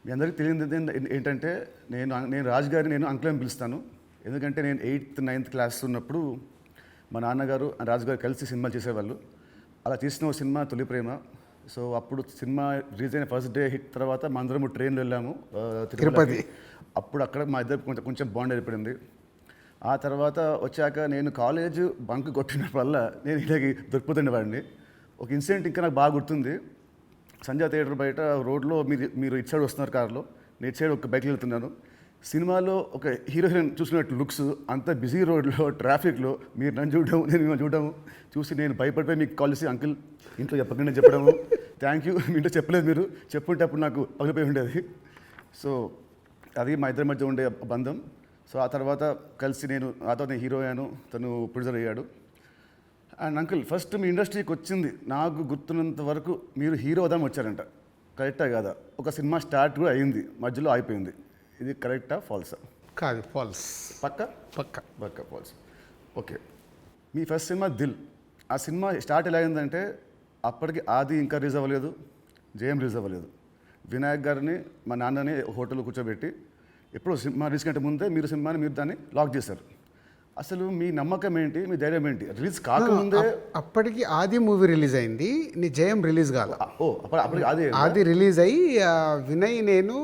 మీ అందరికీ తెలియదు ఏంటంటే నేను రాజు గారిని నేను అంకుల్ అని పిలుస్తాను. ఎందుకంటే నేను 8th 9th క్లాస్ ఉన్నప్పుడు మా నాన్నగారు రాజు గారు కలిసి సినిమాలు చేసేవాళ్ళు. అలా తీసిన ఒక సినిమా తొలి ప్రేమ. సో అప్పుడు సినిమా రిలీజ్ అయిన ఫస్ట్ డే హిట్ తర్వాత మా అందరము ట్రైన్లో వెళ్ళాము తిరుపతి. అప్పుడు అక్కడ మా ఇద్దరు కొంచెం బాండ్ ఏర్పడింది. ఆ తర్వాత వచ్చాక నేను కాలేజ్ బంక్ కొట్టిన వల్ల నేను ఇలాగ దొరికిపోతుండేవాడిని. ఒక ఇన్సిడెంట్ ఇంకా నాకు బాగా గుర్తుంది. సంజయ్ థియేటర్ బయట రోడ్లో మీరు ఇటు సైడ్ వస్తున్నారు కార్లో, నేను ఇటు సైడ్ ఒక బైక్లో వెళ్తున్నాను. సినిమాలో ఒక హీరో హీరోయిన్ చూసినట్టు లుక్స్, అంత బిజీ రోడ్లో ట్రాఫిక్లో మీరు నన్ను చూడడం నేను మిమ్మల్ని చూడడం చూసి నేను భయపడిపోయి మీకు కాల్ చేసి అంకుల్ ఇంట్లో చెప్పకుండా చెప్పడము, థ్యాంక్ యూ మీ ఇంట్లో చెప్పలేదు, మీరు చెప్పుంటే అప్పుడు నాకు పగిలిపోయి ఉండేది. సో అది మా ఇద్దరి మధ్య ఉండే బంధం. సో ఆ తర్వాత కలిసి నేను హీరో అయ్యాను, తను ప్రొడ్యూసర్ అయ్యాడు. అండ్ అంకుల్ ఫస్ట్ మీ ఇండస్ట్రీకి వచ్చింది నాకు గుర్తున్నంత వరకు మీరు హీరో అవుదామని వచ్చారంట, కరెక్టా కాదా? ఒక సినిమా స్టార్ట్ కూడా అయింది, మధ్యలో అయిపోయింది. ఇది కరెక్టా ఫాల్సా? కాదు, ఫాల్స్. పక్క ఫాల్స్. ఓకే, మీ ఫస్ట్ సినిమా దిల్. ఆ సినిమా స్టార్ట్ ఎలా అయిందంటే అప్పటికి ఆది ఇంకా రిలీజ్ అవ్వలేదు, జయం రిలీజ్ అవ్వలేదు. వినాయక్ గారిని మా నాన్నని హోటల్లో కూర్చోబెట్టి ఎప్పుడు సినిమా రిలీజ్ కంటే ముందే మీరు దాన్ని లాక్ చేశారు. అసలు మీ నమ్మకం ఏంటి, మీ ధైర్యం ఏంటి? రిలీజ్ కాకముందే అప్పటికి ఆది మూవీ రిలీజ్ అయింది, నీ జయం రిలీజ్ కాదు. అప్పటికి ఆది రిలీజ్ అయ్యి వినయ్ నేను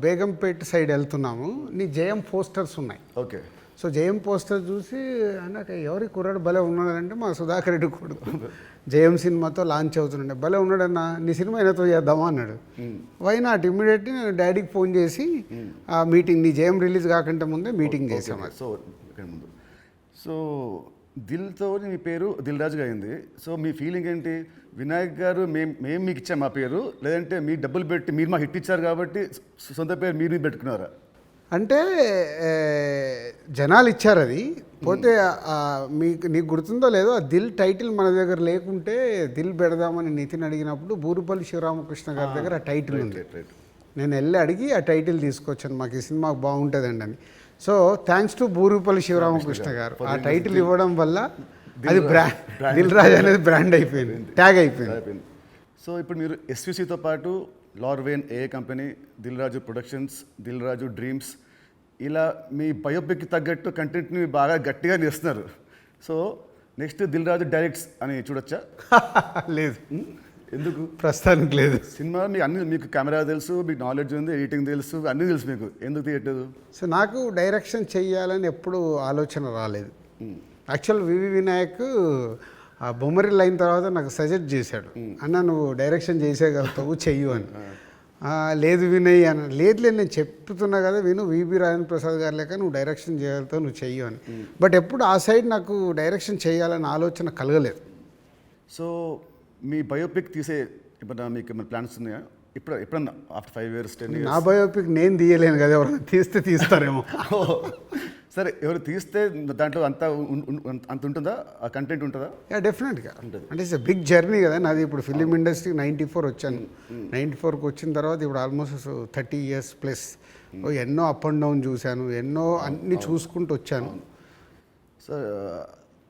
బేగంపేట సైడ్ వెళ్తున్నాము, నీ జయం పోస్టర్స్ ఉన్నాయి. ఓకే. సో జయం పోస్టర్ చూసి అన్నాక ఎవరి కుర్రాడు భలే ఉన్నాడంటే మా సుధాకర్ రెడ్డి కొడుకు జయం సినిమాతో లాంచ్ అవుతుండే, భలే ఉన్నాడన్నా నీ సినిమా అయినతో చేద్దామా అన్నాడు. Why not? ఇమ్మీడియట్లీ నేను డాడీకి ఫోన్ చేసి ఆ మీటింగ్, నీ జయం రిలీజ్ కాకుండా ముందే మీటింగ్ చేసాము. సో దిల్తో మీ పేరు దిల్ రాజుగా అయింది. సో మీ ఫీలింగ్ ఏంటి? వినాయక్ గారు మేము మీకు ఇచ్చాం మా పేరు, లేదంటే మీ డబ్బులు పెట్టి మీరు మాకు హిట్ ఇచ్చారు కాబట్టి సొంత పేరు మీరు పెట్టుకున్నారా? అంటే జనాలు ఇచ్చారు అది. పోతే నీకు గుర్తుందో లేదో, ఆ దిల్ టైటిల్ మన దగ్గర లేకుంటే దిల్ పెడదామని నితిన్ అడిగినప్పుడు బూరుపల్లి శివరామకృష్ణ గారి దగ్గర ఆ టైటిల్ ఉంది. నేను వెళ్ళి అడిగి ఆ టైటిల్ తీసుకొచ్చాను, మాకు ఈ సినిమా బాగుంటుందండి అని. So thanks to Burupalli Sivaramakrishna గారు, ఆ టైటిల్ ఇవ్వడం వల్ల అది దిల్ రాజు అనేది బ్రాండ్ అయిపోయింది, ట్యాగ్ అయిపోయింది. సో ఇప్పుడు మీరు ఎస్విసితో పాటు లార్వేన్ ఏ company, Dil Raju productions, Dil Raju dreams, ఇలా మీ బయోపిక్కి తగ్గట్టు కంటెంట్ని బాగా గట్టిగా నేస్తున్నారు. So next Dil Raju directs అని చూడొచ్చా? లేదు. ఎందుకు? ప్రస్తుతానికి లేదు. సినిమా మీకు కెమెరా తెలుసు, మీకు నాలెడ్జ్ ఉంది, ఎడిటింగ్ తెలుసు, అన్నీ తెలుసు, మీకు ఎందుకు తీయట్లేదు? సో నాకు డైరెక్షన్ చెయ్యాలని ఎప్పుడు ఆలోచన రాలేదు. యాక్చువల్ వివి వినాయక్ ఆ బొమ్మరిల్ అయిన తర్వాత నాకు సజెస్ట్ చేశాడు, అన్న నువ్వు డైరెక్షన్ చేసేయగలుగుతావు, చెయ్యు అని. లేదు వినయ్ అని. లేదు నేను చెప్తున్నా కదా విను, వివి రాజేంద్ర ప్రసాద్ గారు లేక నువ్వు డైరెక్షన్ చేయగలుగుతావు, నువ్వు చెయ్యు అని. బట్ ఎప్పుడు ఆ సైడ్ నాకు డైరెక్షన్ చేయాలని ఆలోచన కలగలేదు. సో మీ బయోపిక్ తీసే ఇప్పుడు మీకు ఏమైనా ప్లాన్స్ ఉన్నాయా? ఎప్పుడన్నా ఆఫ్టర్ 5 years 10 years? నా బయోపిక్ నేను తీయలేను కదా, ఎవరైనా తీస్తారేమో. సరే, ఎవరు తీస్తే దాంట్లో అంత ఉంటుందా, ఆ కంటెంట్ ఉంటుందా? డెఫినెట్గా ఉంటుంది. అంటే ఇట్స్ బిగ్ జర్నీ కదా నాది. ఇప్పుడు ఫిలిం ఇండస్ట్రీకి 94 వచ్చాను. 94కి వచ్చిన తర్వాత ఇప్పుడు ఆల్మోస్ట్ 30 years ప్లస్. ఎన్నో అప్ అండ్ డౌన్ చూశాను, ఎన్నో అన్నీ చూసుకుంటూ వచ్చాను. సో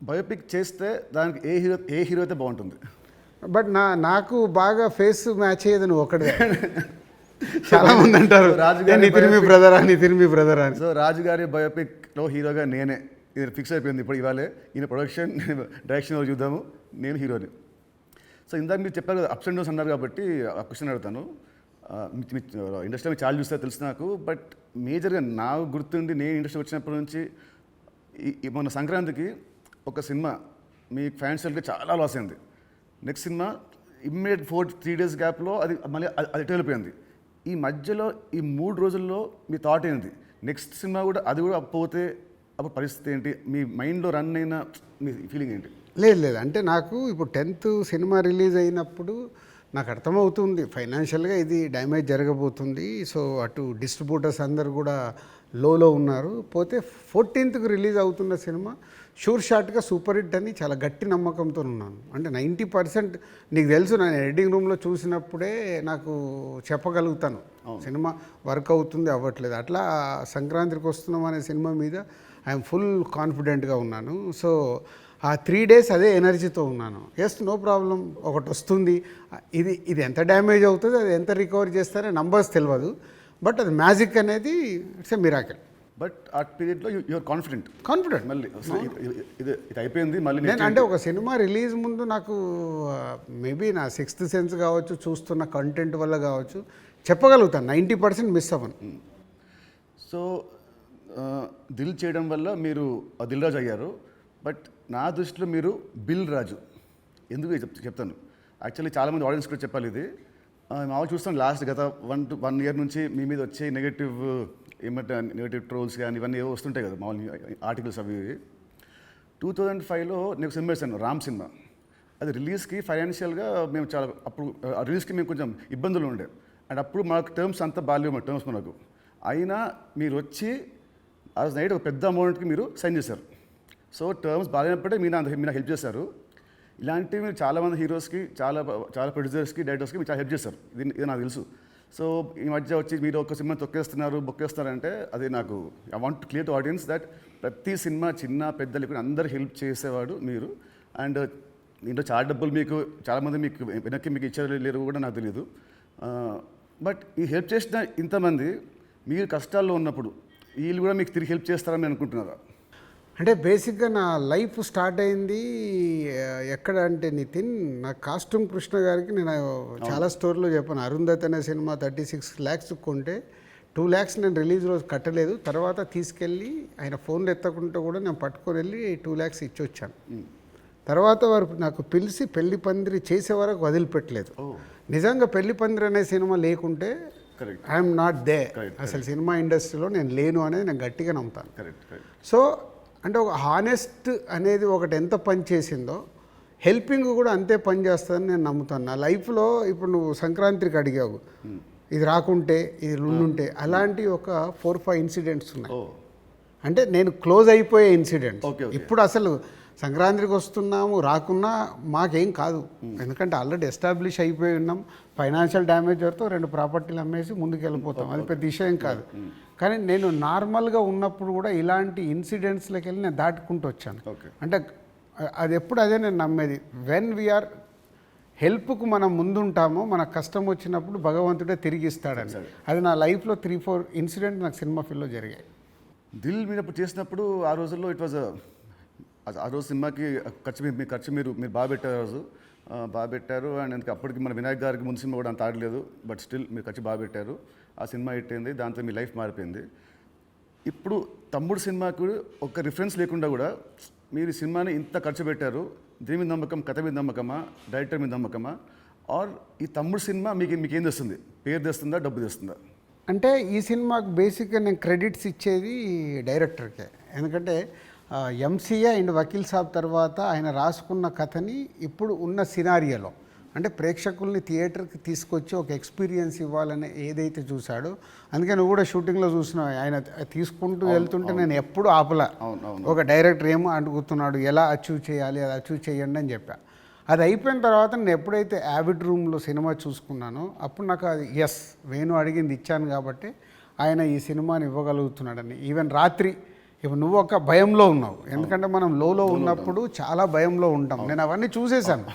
బయోపిక్ చేస్తే దానికి ఏ హీరో అయితే బాగుంటుంది? బట్ నాకు బాగా ఫేస్ మ్యాచ్ అయ్యేది నువ్వు ఒకటే. చాలా మంది అంటారు నితిన్ మీ బ్రదర్ అని. సో రాజుగారి బయోపిక్లో హీరోగా నేనే, ఇది ఫిక్స్ అయిపోయింది. ఇప్పుడు ఇవాళే ఈయన ప్రొడక్షన్ డైరెక్షన్ చూద్దాము, నేను హీరోని. సో ఇందాక మీరు చెప్పారు కదా అప్స్ అండ్ డౌన్స్ అన్నారు కాబట్టి ఆ క్వశ్చన్ అడుగుతాను. ఇండస్ట్రీలో చాలా చూస్తే తెలుసు నాకు, బట్ మేజర్గా నాకు గుర్తుండి నేను ఇండస్ట్రీ వచ్చినప్పటి నుంచి మొన్న సంక్రాంతికి ఒక సినిమా మీ ఫ్యాన్స్ వాళ్ళకి చాలా లాస్ అయింది. నెక్స్ట్ సినిమా ఇమ్మీడియట్ 3 days గ్యాప్లో అది మళ్ళీ అది వెళ్ళిపోయింది. ఈ మధ్యలో ఈ 3 రోజుల్లో మీ థాట్ ఏంటి? నెక్స్ట్ సినిమా కూడా అది కూడా పోతే అప్పుడు పరిస్థితి ఏంటి? మీ మైండ్లో రన్ అయిన మీ ఫీలింగ్ ఏంటి? లేదు అంటే నాకు ఇప్పుడు 10th సినిమా రిలీజ్ అయినప్పుడు నాకు అర్థమవుతుంది ఫైనాన్షియల్గా ఇది డ్యామేజ్ జరగబోతుంది. సో అటు డిస్ట్రిబ్యూటర్స్ అందరు కూడా లోలో ఉన్నారు. పోతే 14th రిలీజ్ అవుతున్న సినిమా షూర్ షాట్గా సూపర్ హిట్ అని చాలా గట్టి నమ్మకంతో ఉన్నాను. అంటే 90% నీకు తెలుసు, నేను ఎడిటింగ్ రూమ్లో చూసినప్పుడే నాకు చెప్పగలుగుతాను సినిమా వర్క్ అవుతుంది అవ్వట్లేదు. అట్లా సంక్రాంతికి వస్తున్నాం అనే సినిమా మీద ఐఎమ్ ఫుల్ కాన్ఫిడెంట్గా ఉన్నాను. సో ఆ 3 days అదే ఎనర్జీతో ఉన్నాను. ఎస్, నో ప్రాబ్లం, ఒకటి వస్తుంది. ఇది ఎంత డ్యామేజ్ అవుతుంది, అది ఎంత రికవర్ చేస్తారో నంబర్స్ తెలియదు. బట్ అది మ్యాజిక్ అనేది ఇట్స్ ఎ మిరాకిల్. బట్ ఆ పీరియడ్లో యూఆర్ కాన్ఫిడెంట్ మళ్ళీ అసలు ఇది అయిపోయింది మళ్ళీ నేను అంటే ఒక సినిమా రిలీజ్ ముందు నాకు మేబీ నా సిక్స్త్ సెన్స్ కావచ్చు, చూస్తున్న కంటెంట్ వల్ల కావచ్చు, చెప్పగలుగుతాను 90% మిస్ అవ్వను. సో దిల్ చేయడం వల్ల మీరు దిల్ రాజు అయ్యారు. బట్ నా దృష్టిలో మీరు బిల్ రాజు. ఎందుకు చెప్తాను. యాక్చువల్లీ చాలామంది ఆడియన్స్ కూడా చెప్పాలి ఇది. మామూలు చూస్తాం లాస్ట్ గత 1 year నుంచి మీ మీద వచ్చే నెగటివ్ ట్రోల్స్ కానీ ఇవన్నీ ఏవో వస్తుంటాయి కదా మామూలు ఆర్టికల్స్ అవి. 2005లో నేను సినిమా వేసాను, రామ్ సినిమా. అది రిలీజ్కి ఫైనాన్షియల్గా మేము చాలా అప్పుడు ఆ రిలీజ్కి మేము కొంచెం ఇబ్బందులు ఉండే. అండ్ అప్పుడు మాకు టర్మ్స్ అంతా బాగాలేవు టర్మ్స్ మనకు. అయినా మీరు వచ్చి ఆ నైట్ ఒక పెద్ద అమౌంట్కి మీరు సైన్ చేశారు. సో టర్మ్స్ బాగాలేనప్పుడే మీరు నాకు హెల్ప్ చేశారు. ఇలాంటివి మీరు చాలామంది హీరోస్కి, చాలా ప్రొడ్యూసర్స్కి, డైరెక్టర్స్కి మీరు చాలా హెల్ప్ చేశారు. ఇది నాకు తెలుసు. సో ఈ మధ్య వచ్చి మీరు ఒక సినిమా బొక్కేస్తారంటే అది నాకు I want to clear to audience that ప్రతి సినిమా చిన్న పెద్ద లేకుండా అందరు హెల్ప్ చేసేవాడు మీరు. అండ్ దీంట్లో చాలా డబ్బులు మీకు చాలామంది మీకు వెనక్కి మీకు ఇచ్చారు లేరు కూడా నాకు తెలియదు. బట్ ఈ హెల్ప్ చేసిన ఇంతమంది మీరు కష్టాల్లో ఉన్నప్పుడు వీళ్ళు కూడా మీకు తిరిగి హెల్ప్ చేస్తారని అనుకుంటున్నారా? అంటే బేసిక్గా నా లైఫ్ స్టార్ట్ అయింది ఎక్కడ అంటే నితిన్, నా కాస్ట్యూమ్ కృష్ణ గారికి నేను చాలా స్టోరీలో చెప్పాను. అరుంధతి అనే సినిమా 36 lakhs కొంటే 2 lakhs నేను రిలీజ్ రోజు కట్టలేదు. తర్వాత తీసుకెళ్ళి ఆయన ఫోన్లు ఎత్తకుంటే కూడా నేను పట్టుకొని వెళ్ళి 2 lakhs ఇచ్చి వచ్చాను. తర్వాత వారు నాకు పిలిచి పెళ్లి పందిరి చేసే వరకు వదిలిపెట్టలేదు. నిజంగా పెళ్లి పందిరి అనే సినిమా లేకుంటే ఐఎమ్ నాట్ దే, అసలు సినిమా ఇండస్ట్రీలో నేను లేను అనేది నేను గట్టిగా నమ్ముతాను. సో అంటే ఒక హానెస్ట్ అనేది ఒకటి ఎంత పని చేసిందో హెల్పింగ్ కూడా అంతే పని చేస్తుందని నేను నమ్ముతాను. నా లైఫ్లో ఇప్పుడు నువ్వు సంక్రాంతికి అడిగావు, ఇది రాకుంటే ఇది ఉండుంటే, అలాంటి ఒక 4-5 ఇన్సిడెంట్స్ ఉన్నాయి. అంటే నేను క్లోజ్ అయిపోయే ఇన్సిడెంట్స్. ఇప్పుడు అసలు సంక్రాంతికి వస్తున్నాము, రాకున్నా మాకేం కాదు, ఎందుకంటే ఆల్రెడీ ఎస్టాబ్లిష్ అయిపోయి ఉన్నాం. ఫైనాన్షియల్ డ్యామేజ్ వరకు 2 ప్రాపర్టీలు అమ్మేసి ముందుకు వెళ్ళిపోతాం, అది పెద్ద విషయం కాదు. కానీ నేను నార్మల్గా ఉన్నప్పుడు కూడా ఇలాంటి ఇన్సిడెంట్స్లోకి వెళ్ళి నేను దాటుకుంటూ వచ్చాను. అంటే అది ఎప్పుడు అదే నేను నమ్మేది, వెన్ వీఆర్ హెల్ప్కు మనం ముందుంటామో మన కష్టం వచ్చినప్పుడు భగవంతుడే తిరిగి ఇస్తాడని. అది నా లైఫ్లో 3-4 ఇన్సిడెంట్ నాకు సినిమా ఫీల్డ్లో జరిగాయి. దిల్ మీద చేసినప్పుడు ఆ రోజుల్లో ఇట్ వాజ్ ఆ రోజు సినిమాకి ఖర్చు మీరు బాగా పెట్టారు. ఆ రోజు బాగా పెట్టారు. అండ్ అందుకే అప్పటికి మన వినాయక్ గారికి ముందు సినిమా కూడా అంత ఆడలేదు, బట్ స్టిల్ మీరు ఖర్చు బాగా పెట్టారు. ఆ సినిమా హిట్ అయింది, దాంతో మీ లైఫ్ మారిపోయింది. ఇప్పుడు తమ్ముడు సినిమాకు ఒక రిఫరెన్స్ లేకుండా కూడా మీరు ఈ సినిమాని ఇంత ఖర్చు పెట్టారు. దీని మీద నమ్మకం, కథ మీద నమ్మకమా, డైరెక్టర్ మీద నమ్మకమా, ఆర్ ఈ తమ్ముడు సినిమా మీకేం తెస్తుంది? పేరు తెస్తుందా, డబ్బు తెస్తుందా? అంటే ఈ సినిమాకు బేసిక్గా నేను క్రెడిట్స్ ఇచ్చేది డైరెక్టర్కే. ఎందుకంటే ఎంసీఏ అండ్ వకీల్ సాబ్ తర్వాత ఆయన రాసుకున్న కథని ఇప్పుడు ఉన్న సినారియోలో అంటే ప్రేక్షకుల్ని థియేటర్కి తీసుకొచ్చి ఒక ఎక్స్పీరియన్స్ ఇవ్వాలని ఏదైతే చూశాడో, అందుకే నువ్వు కూడా షూటింగ్లో చూసినావు, ఆయన తీసుకుంటూ వెళ్తుంటే నేను ఎప్పుడు ఆపలా. ఒక డైరెక్టర్ ఏమో అడుగుతున్నాడు, ఎలా అచీవ్ చేయాలి, అది అచీవ్ చేయండి అని చెప్పా. అది అయిపోయిన తర్వాత నేను ఎప్పుడైతే యావిడ్ రూమ్లో సినిమా చూసుకున్నానో అప్పుడు నాకు అది ఎస్, వేణు అడిగింది ఇచ్చాను కాబట్టి ఆయన ఈ సినిమాని ఇవ్వగలుగుతున్నాడని. ఈవెన్ రాత్రి ఇప్పుడు నువ్వు ఒక భయంలో ఉన్నావు, ఎందుకంటే మనం లోలో ఉన్నప్పుడు చాలా భయంలో ఉంటాం. నేను అవన్నీ చూసేసాను.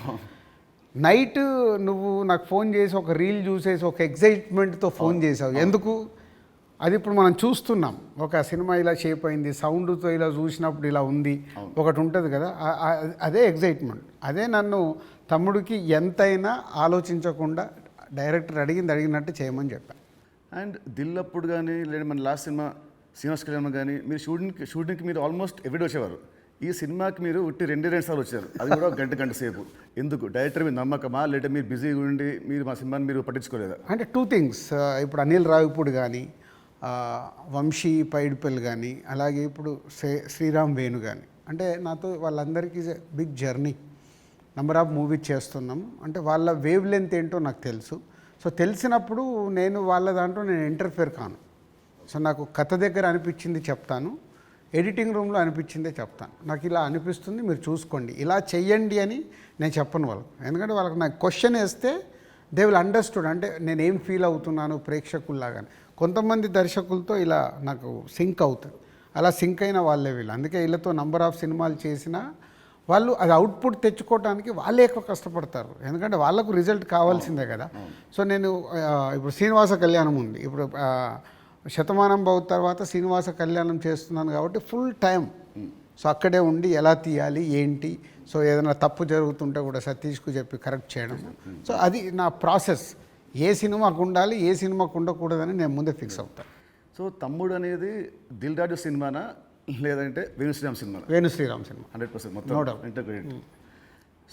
నైట్ నువ్వు నాకు ఫోన్ చేసి ఒక రీల్ చూసేసి ఒక ఎగ్జైట్మెంట్తో ఫోన్ చేసావు. ఎందుకు? అది ఇప్పుడు మనం చూస్తున్నాం, ఒక సినిమా ఇలా షేప్ అయింది, సౌండ్తో ఇలా చూసినప్పుడు ఇలా ఉంది, ఒకటి ఉంటుంది కదా, అదే ఎగ్జైట్మెంట్. అదే నన్ను తమ్ముడికి ఎంతైనా ఆలోచించకుండా డైరెక్టర్ అడిగినట్టు చేయమని చెప్పాను. అండ్ దిల్ అప్పుడు కానీ లేదా మన లాస్ట్ సినిమా శ్రీనివాస్ కళ్యాణ్ కానీ మీరు షూటింగ్కి మీరు ఆల్మోస్ట్ ఎవ్రీడే వచ్చేవారు. ఈ సినిమాకి మీరు ఉట్టి 2 సార్లు వచ్చారు, అది కూడా గంట సేపు. ఎందుకు? డైరెక్టర్ మీద నమ్మకమా, లేదా మీరు బిజీగా ఉండి మీరు మా సినిమాని మీరు పట్టించుకోలేదా? అంటే 2 things. ఇప్పుడు అనిల్ రావిపూడి కానీ, వంశీ పైడిపల్లి కానీ, అలాగే ఇప్పుడు శ్రీరామ్ వేణు కానీ, అంటే నాతో వాళ్ళందరికీ big journey, number of movies చేస్తున్నాం. అంటే వాళ్ళ వేవ్ లెంత్ ఏంటో నాకు తెలుసు. సో తెలిసినప్పుడు నేను వాళ్ళ దాంట్లో నేను ఇంటర్ఫియర్ కాను. సో నాకు కథ దగ్గర అనిపించింది చెప్తాను, ఎడిటింగ్ రూమ్లో అనిపించిందే చెప్తాను. నాకు ఇలా అనిపిస్తుంది, మీరు చూసుకోండి, ఇలా చెయ్యండి అని నేను చెప్పను వాళ్ళకు. ఎందుకంటే వాళ్ళకి నాకు క్వశ్చన్ వేస్తే దే విల్ అండర్స్టూడ్, అంటే నేను ఏం ఫీల్ అవుతున్నాను ప్రేక్షకుల్లాగానే. కొంతమంది దర్శకులతో ఇలా నాకు సింక్ అవుతుంది, అలా సింక్ అయిన వాళ్ళే వీళ్ళు. అందుకే వీళ్ళతో నంబర్ ఆఫ్ సినిమాలు చేసిన వాళ్ళు అది అవుట్పుట్ తెచ్చుకోవడానికి వాళ్ళే ఎక్కువ కష్టపడతారు, ఎందుకంటే వాళ్ళకు రిజల్ట్ కావాల్సిందే కదా. సో నేను ఇప్పుడు శ్రీనివాస కళ్యాణం ఉంది, ఇప్పుడు శతమానం భవ తర్వాత శ్రీనివాస కళ్యాణం చేస్తున్నాను కాబట్టి ఫుల్ టైం సో అక్కడే ఉండి ఎలా తీయాలి ఏంటి, సో ఏదైనా తప్పు జరుగుతుంటే కూడా సతీష్కు చెప్పి కరెక్ట్ చేయడం. సో అది నా ప్రాసెస్, ఏ సినిమాకు ఉండాలి ఏ సినిమాకు ఉండకూడదని నేను ముందే ఫిక్స్ అవుతాను. సో తమ్ముడు అనేది దిల్ రాజు సినిమానా లేదంటే వేణుశ్రీరామ్ సినిమా? వేణుశ్రీరామ్ సినిమా 100% మొత్తం ఇంటర్గ్రేట్.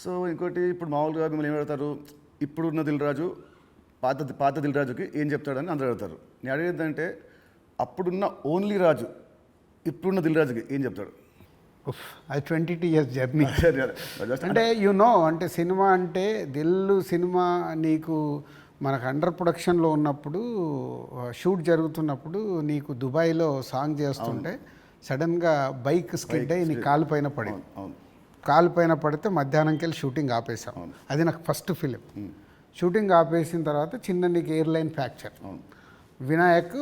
సో ఇంకోటి ఇప్పుడు మామూలుగా మిమ్మల్ని ఏం అడుగుతారు, ఇప్పుడున్న దిల్ రాజు పాత దిల్ రాజుకి ఏం చెప్తాడని అందరూ అడుగుతారు. నేను అడిగేదంటే అప్పుడున్న ఓన్లీ రాజు ఇప్పుడున్న దిల్ రాజుకి ఏం చెప్తాడు? అది 22 years జర్నీ. అంటే అంటే సినిమా అంటే సినిమా నీకు మనకు అండర్ ప్రొడక్షన్లో ఉన్నప్పుడు షూట్ జరుగుతున్నప్పుడు నీకు దుబాయ్లో సాంగ్ చేస్తుంటే సడన్గా బైక్ స్కిడ్ అయ్యి నీ కాలు పైన పడింది. కాలు పైన పడితే మధ్యాహ్నంకి వెళ్ళి షూటింగ్ ఆపేసాం. అది నాకు ఫస్ట్ ఫిలిం. షూటింగ్ ఆపేసిన తర్వాత చిన్న నీకు ఎయిర్లైన్ ఫ్రాక్చర్. వినాయక్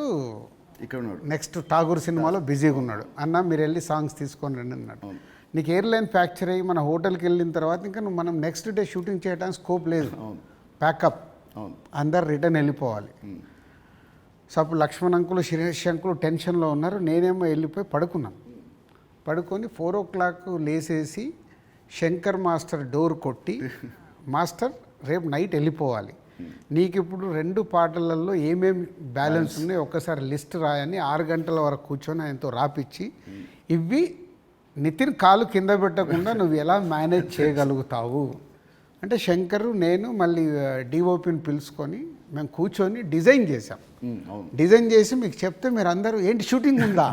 ఇక్కడ ఉన్నాడు, నెక్స్ట్ ఠాగూర్ సినిమాలో బిజీగా ఉన్నాడు, అన్న మీరు వెళ్ళి సాంగ్స్ తీసుకొని రండి అన్నాడు. నీకు ఎయిర్లైన్ ఫ్రాక్చర్ అయ్యి మన హోటల్కి వెళ్ళిన తర్వాత ఇంకా మనం నెక్స్ట్ డే షూటింగ్ చేయడానికి స్కోప్ లేదు, ప్యాకప్ అందరు రిటర్న్ వెళ్ళిపోవాలి. సో అప్పుడు లక్ష్మణ్ అంకులు శిరీష్ అంకులు టెన్షన్లో ఉన్నారు, నేనేమో వెళ్ళిపోయి పడుకున్నాను. పడుకొని 4 o'clock లేసేసి శంకర్ మాస్టర్ డోర్ కొట్టి, మాస్టర్ రేపు నైట్ వెళ్ళిపోవాలి, నీకు ఇప్పుడు 2 పాటలలో ఏమేమి బ్యాలెన్స్ ఉన్నాయో ఒక్కసారి లిస్ట్ రాయని 6 గంటల వరకు కూర్చొని ఆయనతో రాపిచ్చి, ఇవి నితిన్ కాలు కింద పెట్టకుండా నువ్వు ఎలా మేనేజ్ చేయగలుగుతావు అంటే శంకరు నేను మళ్ళీ డిఓపిని పిలుచుకొని మేము కూర్చొని డిజైన్ చేసాం. డిజైన్ చేసి మీకు చెప్తే మీరు అందరూ ఏంటి షూటింగ్ ఉందా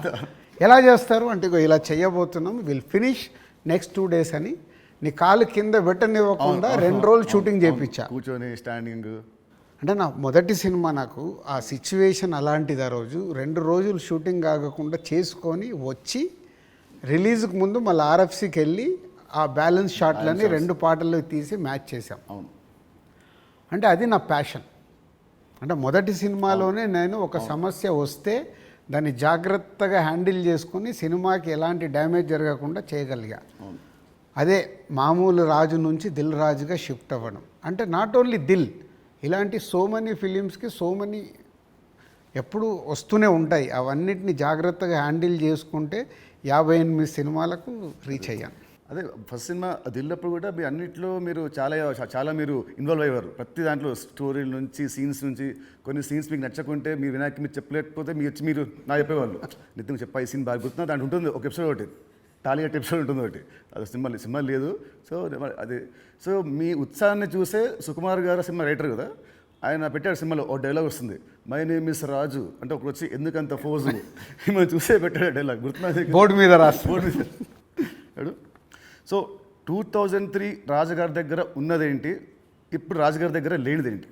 ఎలా చేస్తారు అంటే ఇలా చేయబోతున్నాం, విల్ ఫినిష్ నెక్స్ట్ 2 days అని నీ కాలు కింద పెట్టనివ్వకుండా 2 రోజులు షూటింగ్ చేయించా కూర్చొని స్టాండింగ్. అంటే నా మొదటి సినిమా నాకు ఆ సిచ్యువేషన్ అలాంటిది. ఆ రోజు 2 రోజులు షూటింగ్ ఆగకుండా చేసుకొని వచ్చి రిలీజ్కి ముందు మళ్ళీ ఆర్ఎఫ్సికి వెళ్ళి ఆ బ్యాలెన్స్ షాట్లని 2 పాటల్లో తీసి మ్యాచ్ చేశాం. అంటే అది నా ప్యాషన్. అంటే మొదటి సినిమాలోనే నేను ఒక సమస్య వస్తే దాన్ని జాగ్రత్తగా హ్యాండిల్ చేసుకొని సినిమాకి ఎలాంటి డ్యామేజ్ జరగకుండా చేయగలిగా. అదే మామూలు రాజు నుంచి దిల్ రాజుగా షిఫ్ట్ అవ్వడం. అంటే నాట్ ఓన్లీ దిల్, ఇలాంటి సో మెనీ ఫిలిమ్స్కి సో మెనీ ఎప్పుడు వస్తూనే ఉంటాయి. అవన్నిటిని జాగ్రత్తగా హ్యాండిల్ చేసుకుంటే 58 సినిమాలకు రీచ్ అయ్యాను. అదే ఫస్ట్ సినిమా దిల్లప్పుడు కూడా మీ అన్నింటిలో మీరు చాలా మీరు ఇన్వాల్వ్ అయ్యారు. ప్రతి దాంట్లో స్టోరీల నుంచి సీన్స్ నుంచి కొన్ని సీన్స్ మీకు నచ్చకుంటే మీరు వినాయక్ మీరు చెప్పలేకపోతే మీరు నా చెప్పేవాళ్ళు, నితిన్ చెప్పా ఈ సీన్ బాగా గుర్తున్నా దాంట్లో ఉంటుంది ఒక ఎపిసోడ్, ఒకటి టాలీగట్ ఎపిసోడ్ ఉంటుంది ఒకటి, అది సినిమా లేదు. సో అదే సో మీ ఉత్సాహాన్ని చూసే సుకుమార్ గారు సినిమా రైటర్ కదా, ఆయన పెట్టాడు సినిమాలో ఒక డైలాగ్ వస్తుంది, మై నేమ్ ఇస్ రాజు అంటే ఒకటి వచ్చి ఎందుకంత ఫోజు మిమ్మల్ని చూసే పెట్టాడు డైలాగ్, గుర్తున్నది బోర్డు మీద రాసి బోర్డు మీద. సో 2003 రాజుగారి దగ్గర ఉన్నదేంటి, ఇప్పుడు రాజుగారి దగ్గర లేనిదేంటి?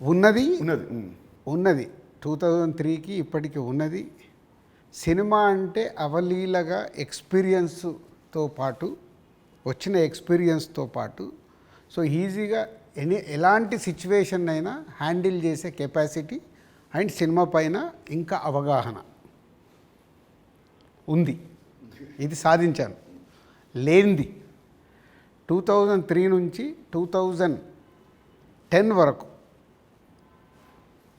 ఉన్నది 2003కి ఇప్పటికీ ఉన్నది. సినిమా అంటే అవలీలగా ఎక్స్పీరియన్స్తో పాటు వచ్చిన ఎక్స్పీరియన్స్తో పాటు సో ఈజీగా ఎలాంటి సిచ్యువేషన్ అయినా హ్యాండిల్ చేసే కెపాసిటీ అండ్ సినిమా పైన ఇంకా అవగాహన ఉంది. ఇది సాధించాను. లేనిది 2003 నుంచి 2010 వరకు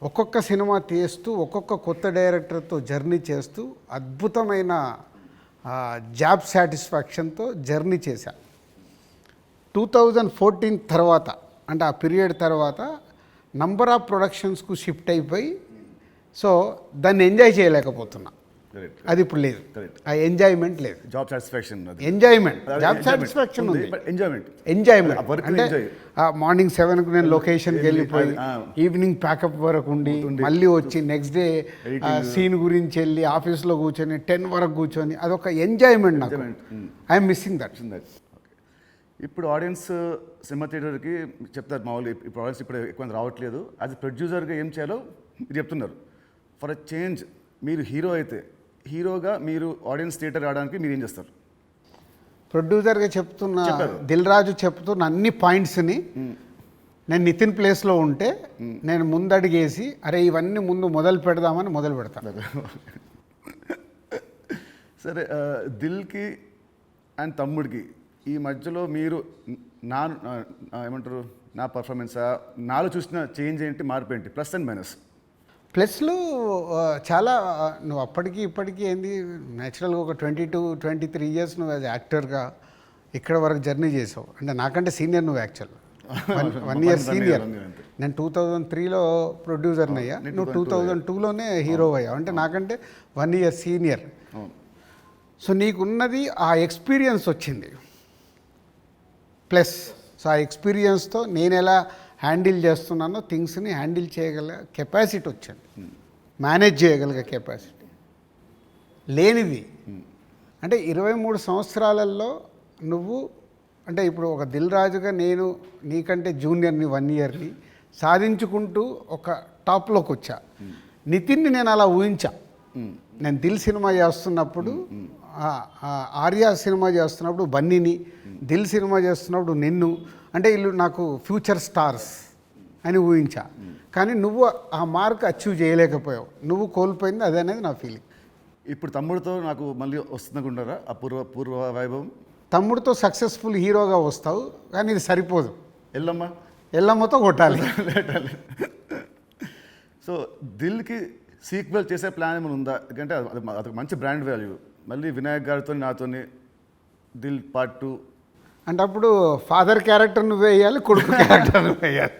ఒక్కొక్క సినిమా తీస్తూ ఒక్కొక్క కొత్త డైరెక్టర్తో జర్నీ చేస్తూ అద్భుతమైన జాబ్ సాటిస్ఫాక్షన్తో జర్నీ చేశా. 2014 తర్వాత అంటే ఆ పీరియడ్ తర్వాత నంబర్ ఆఫ్ ప్రొడక్షన్స్కు షిఫ్ట్ అయిపోయి సో దాన్ని ఎంజాయ్ చేయలేకపోతున్నా. అది ఇప్పుడు లేదు, ఆ ఎంజాయ్మెంట్ లేదు. Job satisfaction enjoyment job satisfaction ఉంది, ఎంజాయ్మెంట్ అంటే మార్నింగ్ 7కు నేను లొకేషన్కి వెళ్ళిపోయి ఈవినింగ్ ప్యాకప్ వరకు ఉండి మళ్ళీ వచ్చి నెక్స్ట్ డే సీన్ గురించి వెళ్ళి ఆఫీస్లో కూర్చొని 10 వరకు కూర్చొని అదొక ఎంజాయ్మెంట్ నాకు. I'm missing that. ఇప్పుడు ఆడియన్స్ సినిమా థియేటర్కి చెప్తారు మామూలు, ఇప్పుడు ఆడియన్స్ ఇప్పుడు ఎక్కువ రావట్లేదు, అది ప్రొడ్యూసర్గా ఏం చేయాలో మీరు చెప్తున్నారు. ఫర్ అ చేంజ్ మీరు హీరో అయితే హీరోగా మీరు ఆడియన్స్ థియేటర్ రావడానికి మీరు ఏం చేస్తారు? ప్రొడ్యూసర్గా చెప్తున్న దిల్ రాజు చెప్తున్న అన్ని పాయింట్స్ని నేను నితిన్ ప్లేస్లో ఉంటే నేను ముందడిగేసి అరే ఇవన్నీ ముందు మొదలు పెడదామని మొదలు పెడతాను. సరే, దిల్కి అండ్ తమ్ముడికి ఈ మధ్యలో మీరు ఏమంటారు నా పర్ఫార్మెన్సా నాలో చూసిన చేంజ్ ఏంటి, మార్పు ఏంటి, ప్లస్ అండ్ మైనస్? ప్లస్లు చాలా నువ్వు అప్పటికి ఇప్పటికీ ఏంది న్యాచురల్గా ఒక 22-23 ఇయర్స్ నువ్వు యాజ్ యాక్టర్గా ఇక్కడ వరకు జర్నీ చేసావు. అంటే నాకంటే సీనియర్ నువ్వు యాక్చువల్ 1 ఇయర్ సీనియర్. నేను 2003లో ప్రొడ్యూసర్ని అయ్యా, నువ్వు 2002లోనే హీరో అయ్యావు. అంటే నాకంటే 1 ఇయర్ సీనియర్. సో నీకున్నది ఆ ఎక్స్పీరియన్స్ వచ్చింది ప్లస్. సో ఆ ఎక్స్పీరియన్స్తో నేను ఎలా హ్యాండిల్ చేస్తున్నానో థింగ్స్ని హ్యాండిల్ చేయగల కెపాసిటీ వచ్చింది, మేనేజ్ చేయగలిగే కెపాసిటీ లేనిది. అంటే 23 సంవత్సరాలలో నువ్వు అంటే ఇప్పుడు ఒక దిల్ రాజుగా నేను నీకంటే జూనియర్ని 1 ఇయర్ని సాధించుకుంటూ ఒక టాప్లోకి వచ్చా. నితిన్ని నేను అలా ఊహించా. నేను దిల్ సినిమా చేస్తున్నప్పుడు, ఆర్యా సినిమా చేస్తున్నప్పుడు బన్నీని, దిల్ సినిమా చేస్తున్నప్పుడు నిన్ను, అంటే వీళ్ళు నాకు ఫ్యూచర్ స్టార్స్ అని ఊహించా. కానీ నువ్వు ఆ మార్క్ అచీవ్ చేయలేకపోయావు, నువ్వు కోల్పోయింది అదే అనేది నా ఫీలింగ్. ఇప్పుడు తమ్ముడితో నాకు మళ్ళీ వస్తుందనుకుంటారా ఆ పూర్వ వైభవం? తమ్ముడితో సక్సెస్ఫుల్ హీరోగా వస్తావు, కానీ ఇది సరిపోదు. ఎల్లమ్మతో కొట్టాలి. సో దిల్కి సీక్వెల్ చేసే ప్లాన్ ఏమైనా ఉందా? ఎందుకంటే అదొక మంచి బ్రాండ్ వాల్యూ. మళ్ళీ వినాయక్ గారితో నాతో దిల్ పార్ట్ 2 అంటే అప్పుడు ఫాదర్ క్యారెక్టర్ నువ్వు వేయాలి, కొడుకు క్యారెక్టర్ నువ్వు వేయాలి.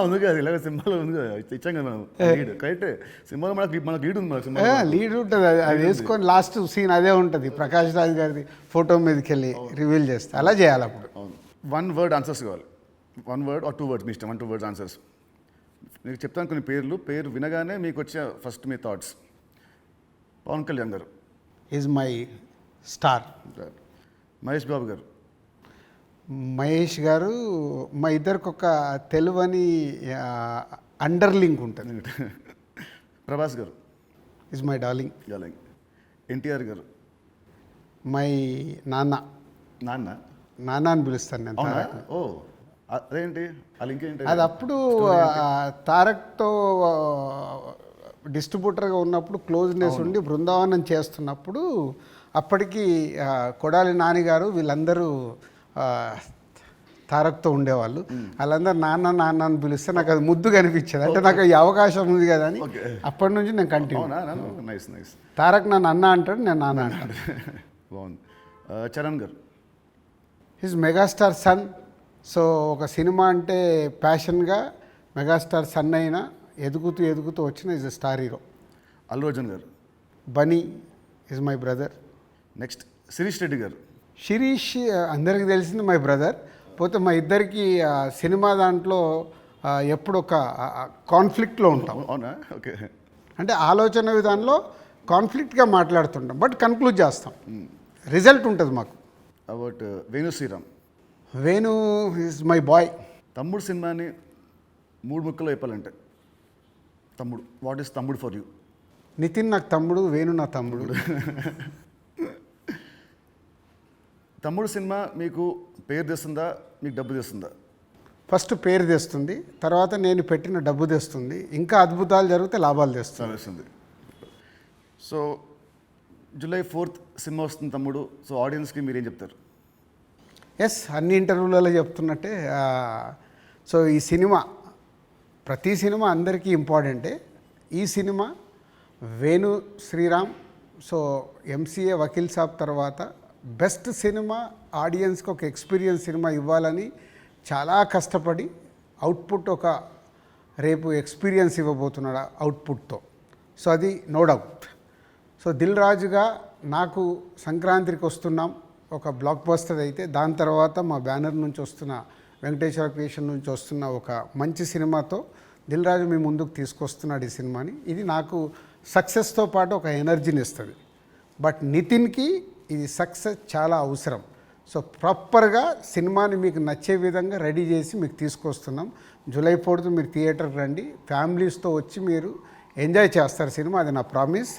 ఉంది కదా, ఇలాగ సినిమాలో ఉంది కదా, ఇచ్చాం కదా మనం లీడ్. కరెక్ట్, సినిమాలో మనకు లీడ్ ఉంది, మనకు సినిమా లీడ్ ఉంటుంది. అది వేసుకొని లాస్ట్ సీన్ అదే ఉంటుంది, ప్రకాష్ రాజ్ గారిది ఫోటో మీదకి వెళ్ళి రివీల్ చేస్తే అలా చేయాలి. అప్పుడు 1 వర్డ్ ఆన్సర్స్ కావాలి. 1 వర్డ్ ఆర్ 2 వర్డ్స్, మీ ఇష్టం. 1-2 వర్డ్స్ ఆన్సర్స్. మీకు చెప్తాను కొన్ని పేరు వినగానే మీకు వచ్చే ఫస్ట్ మీ థాట్స్. పవన్ కళ్యాణ్ గారు is my star. Mahesh Babu గారు. మహేష్ గారు మా ఇద్దరికి ఒక తెలువని అండర్లింక్ ఉంటుంది. ప్రభాస్ గారు ఈజ్ మై డార్లింగ్. ఎన్టీఆర్ గారు. మై నాన్న. నాన్న అని పిలుస్తాను నేను. ఓ అదేంటి ఆ లింక్ ఏంటి? అది అప్పుడు తారక్తో డిస్ట్రిబ్యూటర్గా ఉన్నప్పుడు క్లోజ్నెస్ ఉండి బృందావనం చేస్తున్నప్పుడు అప్పటికి కొడాలి నాని గారు వీళ్ళందరూ తారక్తో ఉండేవాళ్ళు. వాళ్ళందరూ నాన్న నాన్న అని పిలిస్తే నాకు అది ముద్దుగా అనిపించేది. అంటే నాకు ఈ అవకాశం ఉంది కదా అని అప్పటి నుంచి నేను కంటిన్యూ. తారక్ నన్ను అన్న అంటాడు, నేను నాన్న అంటాడు. బాగుంది. Charan garu. His megastar son. So ఒక సినిమా అంటే ప్యాషన్గా మెగాస్టార్ సన్ అయినా ఎదుగుతూ ఎదుగుతూ వచ్చిన is a star hero. Allu Arjun garu. Bunny is my brother. Next Shirish Reddy garu. Shirish అందరికీ తెలిసింది మై బ్రదర్. పోతే మా ఇద్దరికి సినిమా దాంట్లో ఎప్పుడు ఒక కాన్ఫ్లిక్ట్లో ఉంటాం. అవునా? ఓకే. అంటే ఆలోచన విధానంలో కాన్ఫ్లిక్ట్గా మాట్లాడుతుంటాం, బట్ కన్క్లూడ్ చేస్తాం, రిజల్ట్ ఉంటుంది మాకు. About Venu Sriram. Venu is my boy. Thammudu సినిమాని 3 ముక్కలు చెప్పాలంటే Thammudu, what is Thammudu for you? Nithin నాకు తమ్ముడు, వేణు నా తమ్ముడు. తమ్ముడు సినిమా మీకు పేరు తెస్తుందా, మీకు డబ్బు తెస్తుందా? ఫస్ట్ పేరు తెస్తుంది, తర్వాత నేను పెట్టిన డబ్బు తెస్తుంది, ఇంకా అద్భుతాలు జరిగితే లాభాలు తెస్తుంది. సో July 4th సినిమా వస్తుంది తమ్ముడు. సో ఆడియన్స్కి మీరేం చెప్తారు? ఎస్, అన్ని ఇంటర్వ్యూలలో చెప్తున్నట్టే. సో ఈ సినిమా, ప్రతి సినిమా అందరికీ ఇంపార్టెంటే. ఈ cinema Venu Sriram, so MCA Vakeel Saab తర్వాత బెస్ట్ సినిమా, ఆడియన్స్కి ఒక ఎక్స్పీరియన్స్ సినిమా ఇవ్వాలని చాలా కష్టపడి అవుట్పుట్ ఒక రేపు ఎక్స్పీరియన్స్ ఇవ్వబోతున్నాడు అవుట్పుట్తో. సో అది నో డౌట్. సో దిల్ రాజుగా నాకు సంక్రాంతికి వస్తున్నాం ఒక బ్లాక్ బస్టర్ అయితే, దాని తర్వాత మా బ్యానర్ నుంచి వస్తున్న వెంకటేశ్వర క్రియేషన్ నుంచి వస్తున్న ఒక మంచి సినిమాతో దిల్ రాజు మీ ముందుకు తీసుకొస్తున్నాడు ఈ సినిమాని. ఇది నాకు సక్సెస్తో పాటు ఒక ఎనర్జీని ఇస్తుంది. బట్ నితిన్కి ఇది సక్సెస్ చాలా అవసరం. సో ప్రాపర్గా సినిమాని మీకు నచ్చే విధంగా రెడీ చేసి మీకు తీసుకొస్తున్నాం. July 4th మీరు థియేటర్కి రండి, ఫ్యామిలీస్తో వచ్చి మీరు ఎంజాయ్ చేస్తారు సినిమా, అది నా ప్రామిస్.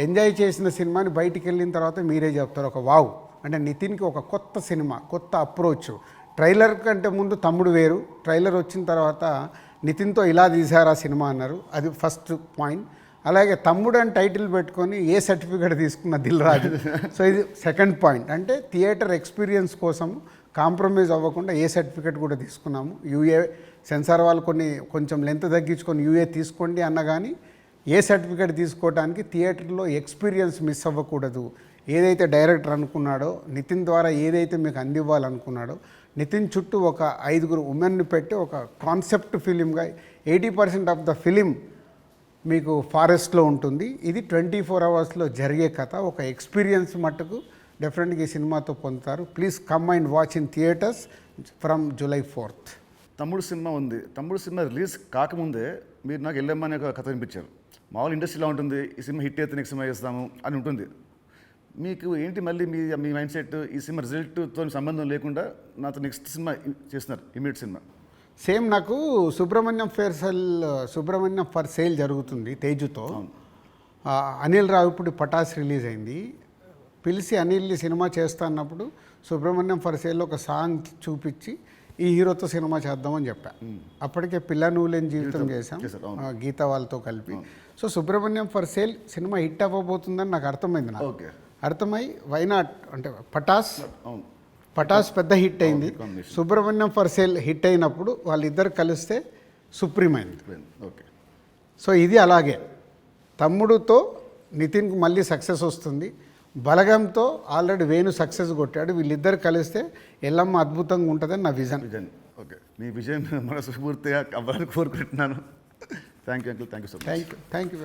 ఎంజాయ్ చేసిన సినిమాని బయటికి వెళ్ళిన తర్వాత మీరే చెప్తారు ఒక వావ్, అంటే నితిన్కి ఒక కొత్త సినిమా, కొత్త అప్రోచ్. ట్రైలర్ కంటే ముందు తమ్ముడు వేరు, ట్రైలర్ వచ్చిన తర్వాత నితిన్తో ఇలా తీశారు ఆ సినిమా అన్నారు, అది ఫస్ట్ పాయింట్. అలాగే తమ్ముడు అని టైటిల్ పెట్టుకొని ఏ సర్టిఫికేట్ తీసుకున్న దిల్ రాజు. సో ఇది సెకండ్ పాయింట్. అంటే థియేటర్ ఎక్స్పీరియన్స్ కోసం కాంప్రమైజ్ అవ్వకుండా ఏ సర్టిఫికేట్ కూడా తీసుకున్నాము. యూఏ సెన్సార్ వాళ్ళు కొంచెం లెంత్ తగ్గించుకొని యూఏ తీసుకోండి అన్న కానీ ఏ సర్టిఫికేట్ తీసుకోవడానికి థియేటర్లో ఎక్స్పీరియన్స్ మిస్ అవ్వకూడదు. ఏదైతే డైరెక్టర్ అనుకున్నాడో, నితిన్ ద్వారా ఏదైతే మీకు అందివ్వాలనుకున్నాడో, నితిన్ చుట్టూ ఒక 5 ఉమెన్ని పెట్టి ఒక కాన్సెప్ట్ ఫిలింగా 80% ఆఫ్ ద ఫిలిం మీకు ఫారెస్ట్లో ఉంటుంది. ఇది 24 అవర్స్లో జరిగే కథ. ఒక ఎక్స్పీరియన్స్ మట్టుకు డెఫినెట్గా ఈ సినిమాతో పొందుతారు. Please come and watch in theatres from July 4th. తమ్ముడు సినిమా ఉంది. తమ్ముడు సినిమా రిలీజ్ కాకముందే మీరు నాకు వెళ్ళమ్మా అనే ఒక కథ వినిపించారు. మామూలు ఇండస్ట్రీలో ఉంటుంది, ఈ సినిమా హిట్ అయితే నెక్స్ట్ సినిమా చేస్తాము అని ఉంటుంది. మీకు ఏంటి మళ్ళీ మీ మైండ్ సెట్ ఈ సినిమా రిజల్ట్తో సంబంధం లేకుండా నాతో నెక్స్ట్ సినిమా చేస్తున్నారు, ఇమీడియట్ సినిమా? సేమ్ నాకు సుబ్రహ్మణ్యం ఫర్ సేల్ జరుగుతుంది తేజుతో. అనిల్ రావిపూడి పటాస్ రిలీజ్ అయింది. పిలిచి అనిల్ సినిమా చేస్తా అన్నప్పుడు సుబ్రహ్మణ్యం ఫర్ సేల్లో ఒక సాంగ్ చూపించి ఈ హీరోతో సినిమా చేద్దామని చెప్పా. అప్పటికే పిల్ల నువ్వు లేని జీవితం చేశాం గీత వాళ్ళతో కలిపి. So Subrahmanyam for sale cinema hit అవ్వబోతుందని నాకు అర్థమైంది. నాకు అర్థమై వైనాట్ అంటే పటాస్ పెద్ద హిట్ అయింది. సుబ్రహ్మణ్యం ఫర్ సేల్ హిట్ అయినప్పుడు వాళ్ళిద్దరు కలిస్తే సుప్రీం అయింది. ఓకే. సో ఇది అలాగే తమ్ముడుతో నితిన్కి మళ్ళీ సక్సెస్ వస్తుంది. బలగంతో ఆల్రెడీ వేణు సక్సెస్ కొట్టాడు. వీళ్ళిద్దరు కలిస్తే ఎల్లమ్మ అద్భుతంగా ఉంటుందని నా విజన్. ఓకే, మీ విజన్ మనస్ఫూర్తిగా అవ్వాలని కోరుకుంటున్నాను. Thank you uncle, thank you so much. Thank you.